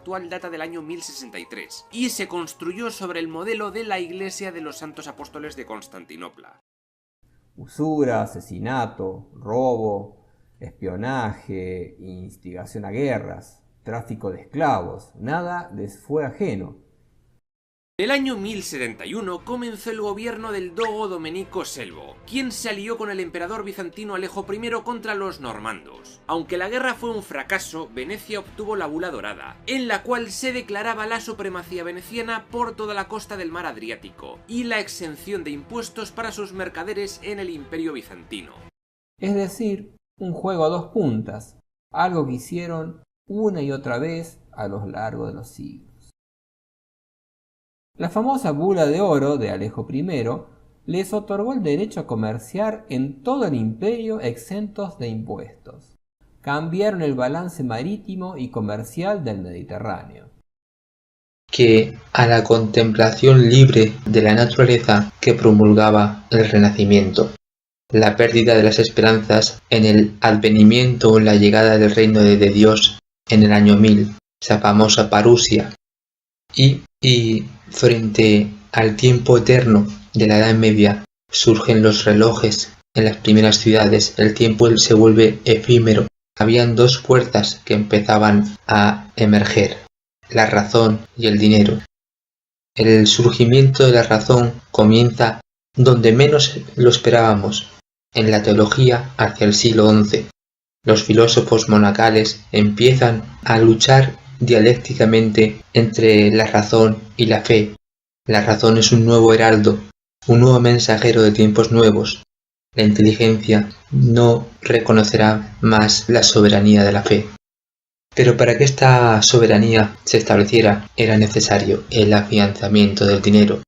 actual data del año 1063 y se construyó sobre el modelo de la Iglesia de los Santos Apóstoles de Constantinopla. Usura, asesinato, robo, espionaje, instigación a guerras, tráfico de esclavos, nada les fue ajeno. En el año 1071 comenzó el gobierno del dogo Domenico Selvo, quien se alió con el emperador bizantino Alejo I contra los normandos. Aunque la guerra fue un fracaso, Venecia obtuvo la Bula Dorada, en la cual se declaraba la supremacía veneciana por toda la costa del mar Adriático y la exención de impuestos para sus mercaderes en el Imperio bizantino. Es decir, un juego a dos puntas, algo que hicieron una y otra vez a lo largo de los siglos. La famosa Bula de Oro de Alejo I les otorgó el derecho a comerciar en todo el imperio exentos de impuestos. Cambiaron el balance marítimo y comercial del Mediterráneo. Que a la contemplación libre de la naturaleza que promulgaba el Renacimiento, la pérdida de las esperanzas en el advenimiento o en la llegada del reino de Dios en el año 1000, esa famosa parusia, y frente al tiempo eterno de la Edad Media surgen los relojes en las primeras ciudades, el tiempo se vuelve efímero. Habían dos fuerzas que empezaban a emerger, la razón y el dinero. El surgimiento de la razón comienza donde menos lo esperábamos, en la teología hacia el siglo XI. Los filósofos monacales empiezan a luchar dialécticamente entre la razón y la fe. La razón es un nuevo heraldo, un nuevo mensajero de tiempos nuevos. La inteligencia no reconocerá más la soberanía de la fe. Pero para que esta soberanía se estableciera era necesario el afianzamiento del dinero.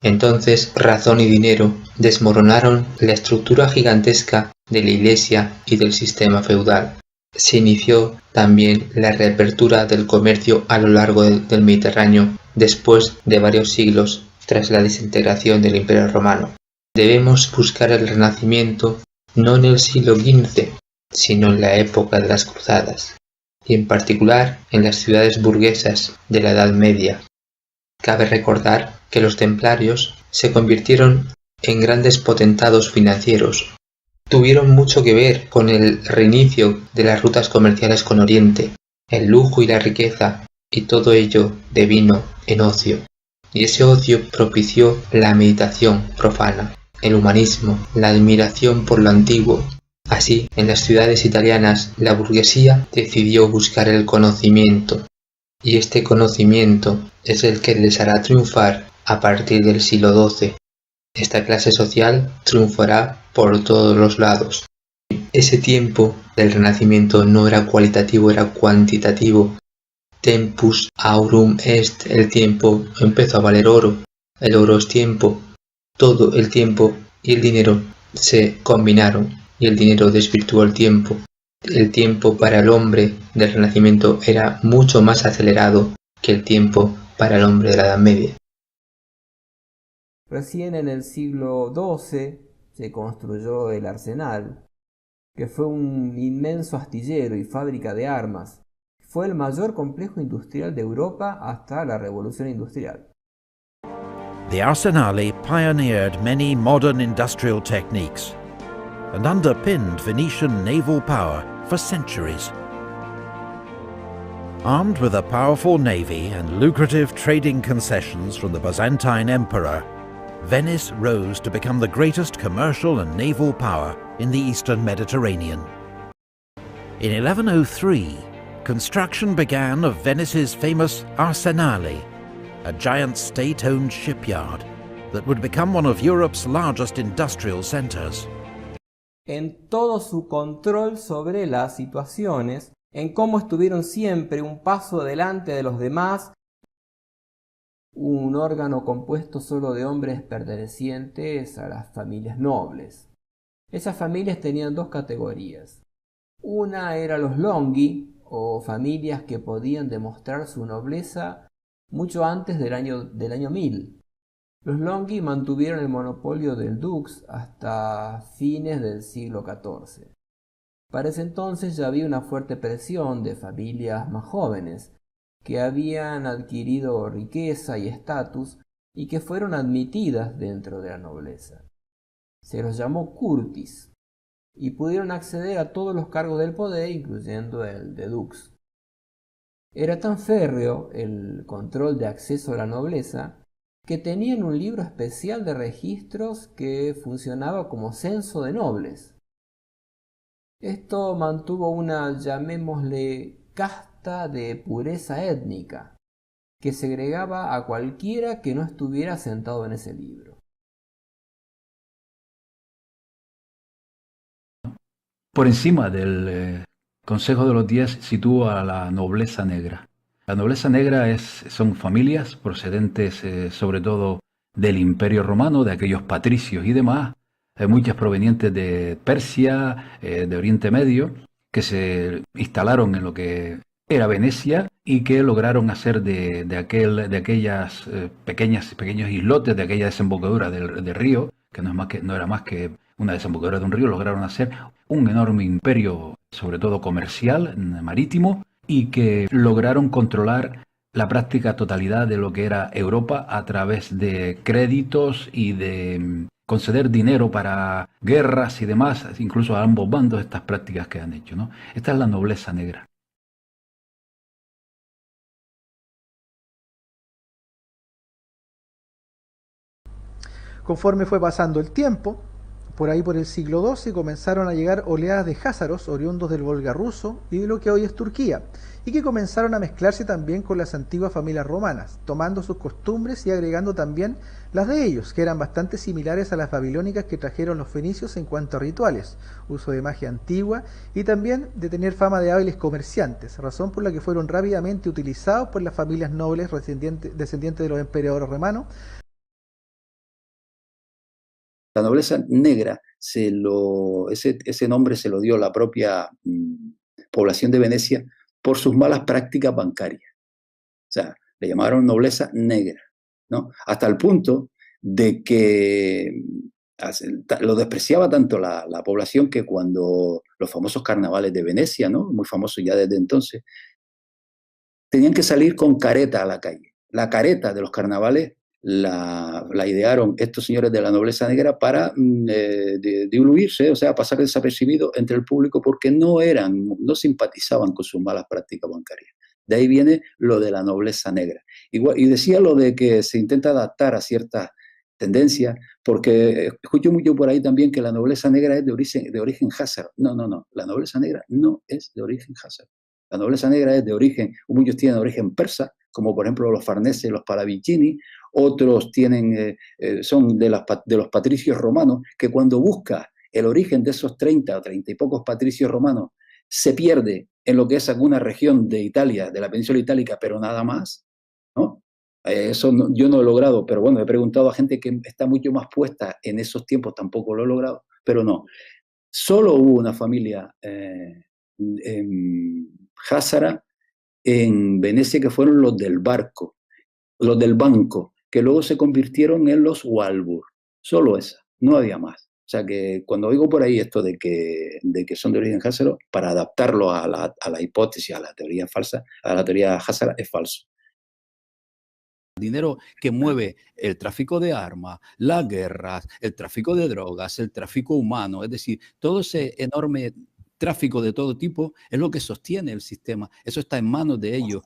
Entonces razón y dinero desmoronaron la estructura gigantesca de la Iglesia y del sistema feudal. Se inició también la reapertura del comercio a lo largo del Mediterráneo después de varios siglos tras la desintegración del Imperio Romano. Debemos buscar el Renacimiento no en el siglo XV, sino en la época de las Cruzadas, y en particular en las ciudades burguesas de la Edad Media. Cabe recordar que los templarios se convirtieron en grandes potentados financieros. Tuvieron mucho que ver con el reinicio de las rutas comerciales con Oriente, el lujo y la riqueza, y todo ello devino en ocio. Y ese ocio propició la meditación profana, el humanismo, la admiración por lo antiguo. Así, en las ciudades italianas, la burguesía decidió buscar el conocimiento, y este conocimiento es el que les hará triunfar a partir del siglo XII. Esta clase social triunfará por todos los lados. Ese tiempo del Renacimiento no era cualitativo, era cuantitativo. Tempus aurum est, el tiempo empezó a valer oro, el oro es tiempo, todo el tiempo y el dinero se combinaron y el dinero desvirtuó el tiempo. El tiempo para el hombre del Renacimiento era mucho más acelerado que el tiempo para el hombre de la Edad Media. Recién en el siglo XII se construyó el Arsenal, que fue un inmenso astillero y fábrica de armas. Fue el mayor complejo industrial de Europa hasta la Revolución Industrial. The Arsenale pioneered many modern industrial techniques and underpinned Venetian naval power for centuries. Armed with a powerful navy and lucrative trading concessions from the Byzantine Emperor, Venice rose to become the greatest commercial and naval power in the eastern Mediterranean. In 1103, construction began of Venice's famous Arsenale, a giant state-owned shipyard that would become one of Europe's largest industrial centers. En todo su control sobre las situaciones, en cómo estuvieron siempre un paso adelante de los demás, un órgano compuesto solo de hombres pertenecientes a las familias nobles. Esas familias tenían dos categorías. Una era los Longhi, o familias que podían demostrar su nobleza mucho antes del año 1000. Los Longhi mantuvieron el monopolio del dux hasta fines del siglo XIV. Para ese entonces ya había una fuerte presión de familias más jóvenes, que habían adquirido riqueza y estatus y que fueron admitidas dentro de la nobleza. Se los llamó curtis y pudieron acceder a todos los cargos del poder, incluyendo el de dux. Era tan férreo el control de acceso a la nobleza que tenían un libro especial de registros que funcionaba como censo de nobles. Esto mantuvo una, llamémosle, casta de pureza étnica, que segregaba a cualquiera que no estuviera sentado en ese libro. Por encima del Consejo de los 10 sitúa a la nobleza negra. La nobleza negra son familias procedentes sobre todo del Imperio Romano, de aquellos patricios y demás, muchas provenientes de Persia, de Oriente Medio, que se instalaron en lo que era Venecia y que lograron hacer de aquellas pequeños islotes, de aquella desembocadura del río, que no era más que una desembocadura de un río, lograron hacer un enorme imperio, sobre todo comercial, marítimo, y que lograron controlar la práctica totalidad de lo que era Europa a través de créditos y de conceder dinero para guerras y demás, incluso a ambos bandos, estas prácticas que han hecho, ¿no? Esta es la nobleza negra. Conforme fue pasando el tiempo, por ahí por el siglo XII comenzaron a llegar oleadas de jázaros oriundos del Volga ruso y de lo que hoy es Turquía, y que comenzaron a mezclarse también con las antiguas familias romanas, tomando sus costumbres y agregando también las de ellos, que eran bastante similares a las babilónicas que trajeron los fenicios en cuanto a rituales, uso de magia antigua y también de tener fama de hábiles comerciantes, razón por la que fueron rápidamente utilizados por las familias nobles descendientes de los emperadores romanos. La nobleza negra, ese nombre se lo dio la propia población de Venecia por sus malas prácticas bancarias. O sea, le llamaron nobleza negra, ¿no? Hasta el punto de que lo despreciaba tanto la población que cuando los famosos carnavales de Venecia, ¿no? Muy famosos ya desde entonces, tenían que salir con careta a la calle. La careta de los carnavales la idearon estos señores de la nobleza negra para diluirse, o sea, pasar desapercibido entre el público porque no simpatizaban con sus malas prácticas bancarias. De ahí viene lo de la nobleza negra. Igual, y decía lo de que se intenta adaptar a ciertas tendencias, porque escucho mucho por ahí también que la nobleza negra es de origen házaro. No, la nobleza negra no es de origen házaro. La nobleza negra es de origen, muchos tienen origen persa, como por ejemplo los farneses, los palavicini, otros son de los patricios romanos, que cuando busca el origen de esos 30 o 30 y pocos patricios romanos, se pierde en lo que es alguna región de Italia, de la península itálica, pero nada más, ¿no? Eso yo no he logrado, pero bueno, he preguntado a gente que está mucho más puesta en esos tiempos, tampoco lo he logrado, pero no. Solo hubo una familia házara en Venecia que fueron los del banco, que luego se convirtieron en los Walbur. Solo esa, no había más. O sea que cuando oigo por ahí esto de que son de origen házaro, para adaptarlo a la hipótesis, a la teoría falsa, a la teoría házara, es falso. Dinero que mueve el tráfico de armas, las guerras, el tráfico de drogas, el tráfico humano, es decir, todo ese enorme tráfico de todo tipo es lo que sostiene el sistema. Eso está en manos de ellos.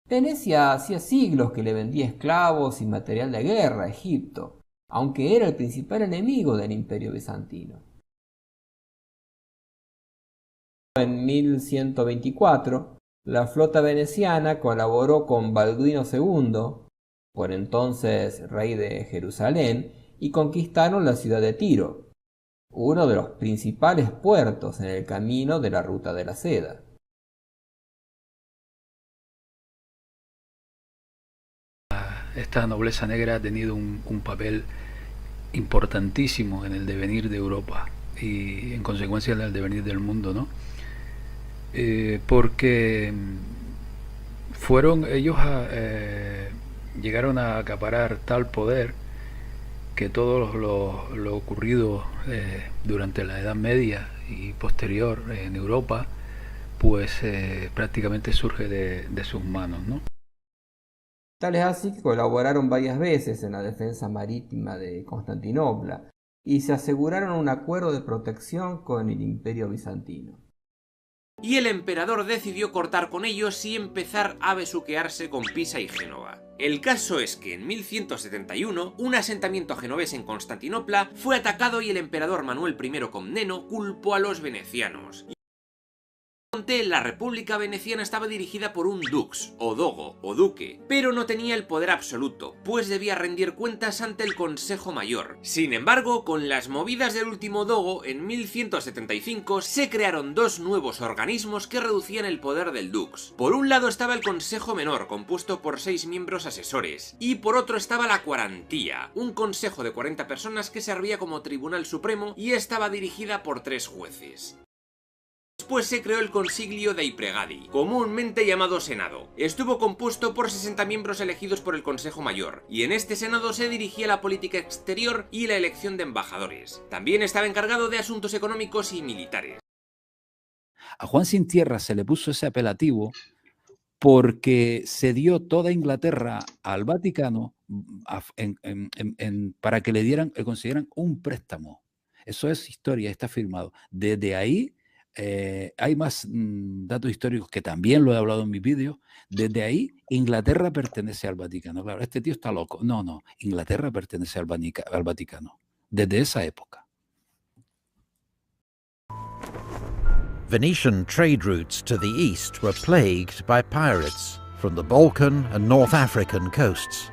Venecia hacía siglos que le vendía esclavos y material de guerra a Egipto, aunque era el principal enemigo del Imperio bizantino. En 1124, la flota veneciana colaboró con Balduino II, por entonces rey de Jerusalén, y conquistaron la ciudad de Tiro, uno de los principales puertos en el camino de la ruta de la seda. Esta nobleza negra ha tenido un papel importantísimo en el devenir de Europa y en consecuencia en el devenir del mundo, ¿no? Porque ellos llegaron a acaparar tal poder que todo lo ocurrido durante la Edad Media y posterior en Europa pues prácticamente surge de sus manos, ¿no? Tal es así que colaboraron varias veces en la defensa marítima de Constantinopla y se aseguraron un acuerdo de protección con el Imperio Bizantino. Y el emperador decidió cortar con ellos y empezar a besuquearse con Pisa y Génova. El caso es que en 1171, un asentamiento genovés en Constantinopla fue atacado y el emperador Manuel I Comneno culpó a los venecianos. La República Veneciana estaba dirigida por un dux, o dogo, o duque, pero no tenía el poder absoluto, pues debía rendir cuentas ante el Consejo Mayor. Sin embargo, con las movidas del último dogo, en 1175 se crearon dos nuevos organismos que reducían el poder del dux. Por un lado estaba el Consejo Menor, compuesto por 6 miembros asesores, y por otro estaba la Cuarantía, un consejo de 40 personas que servía como Tribunal Supremo y estaba dirigida por 3 jueces. Después se creó el Consiglio dei Pregadi, comúnmente llamado Senado. Estuvo compuesto por 60 miembros elegidos por el Consejo Mayor, y en este Senado se dirigía la política exterior y la elección de embajadores. También estaba encargado de asuntos económicos y militares. A Juan Sin Tierra se le puso ese apelativo porque se dio toda Inglaterra al Vaticano para que le concedieran un préstamo. Eso es historia, está firmado. Desde ahí hay más datos históricos que también lo he hablado en mis vídeos. Desde ahí, Inglaterra pertenece al Vaticano. Claro, este tío está loco. No, Inglaterra pertenece al Vaticano. Desde esa época. Venetian trade routes to the east were plagued by pirates from the Balkan and North African coasts.